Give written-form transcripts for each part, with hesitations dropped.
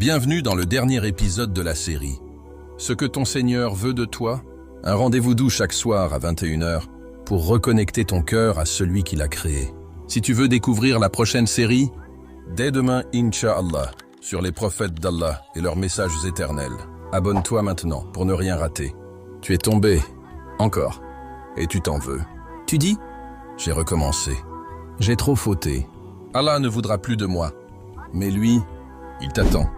Bienvenue dans le dernier épisode de la série. Ce que ton Seigneur veut de toi, un rendez-vous doux chaque soir à 21h pour reconnecter ton cœur à celui qui l'a créé. Si tu veux découvrir la prochaine série, dès demain, Inch'Allah, sur les prophètes d'Allah et leurs messages éternels. Abonne-toi maintenant pour ne rien rater. Tu es tombé, encore, et tu t'en veux. Tu dis ? J'ai recommencé. J'ai trop fauté. Allah ne voudra plus de moi. Mais lui, il t'attend.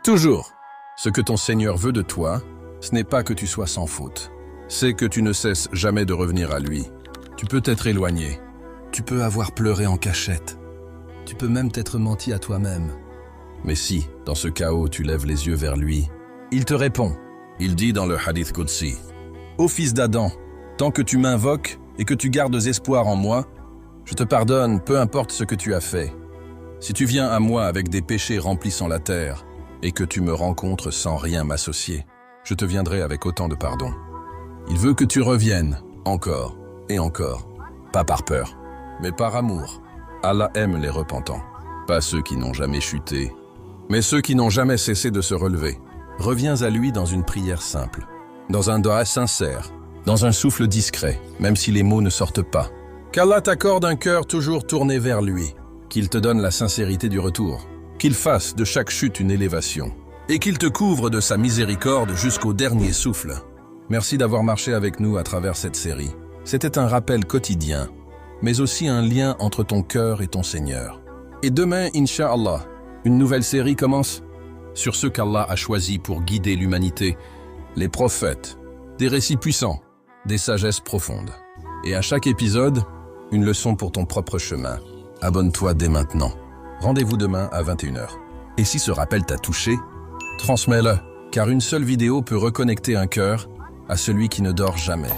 Toujours. Ce que ton Seigneur veut de toi, ce n'est pas que tu sois sans faute. C'est que tu ne cesses jamais de revenir à lui. Tu peux t'être éloigné. Tu peux avoir pleuré en cachette. Tu peux même t'être menti à toi-même. Mais si, dans ce chaos, tu lèves les yeux vers lui, il te répond. Il dit dans le Hadith Qudsi, « Ô fils d'Adam, tant que tu m'invoques et que tu gardes espoir en moi, je te pardonne, peu importe ce que tu as fait. Si tu viens à moi avec des péchés remplissant la terre, et que tu me rencontres sans rien m'associer, je te viendrai avec autant de pardon. Il veut que tu reviennes, encore et encore, pas par peur, mais par amour. Allah aime les repentants, pas ceux qui n'ont jamais chuté, mais ceux qui n'ont jamais cessé de se relever. Reviens à lui dans une prière simple, dans un doigt sincère, dans un souffle discret, même si les mots ne sortent pas. Qu'Allah t'accorde un cœur toujours tourné vers lui, qu'il te donne la sincérité du retour, qu'il fasse de chaque chute une élévation, et qu'il te couvre de sa miséricorde jusqu'au dernier souffle. Merci d'avoir marché avec nous à travers cette série. C'était un rappel quotidien, mais aussi un lien entre ton cœur et ton Seigneur. Et demain, Inch'Allah, une nouvelle série commence sur ce qu'Allah a choisi pour guider l'humanité, les prophètes, des récits puissants, des sagesses profondes. Et à chaque épisode, une leçon pour ton propre chemin. Abonne-toi dès maintenant. Rendez-vous demain à 21h. Et si ce rappel t'a touché, transmets-le, car une seule vidéo peut reconnecter un cœur à celui qui ne dort jamais.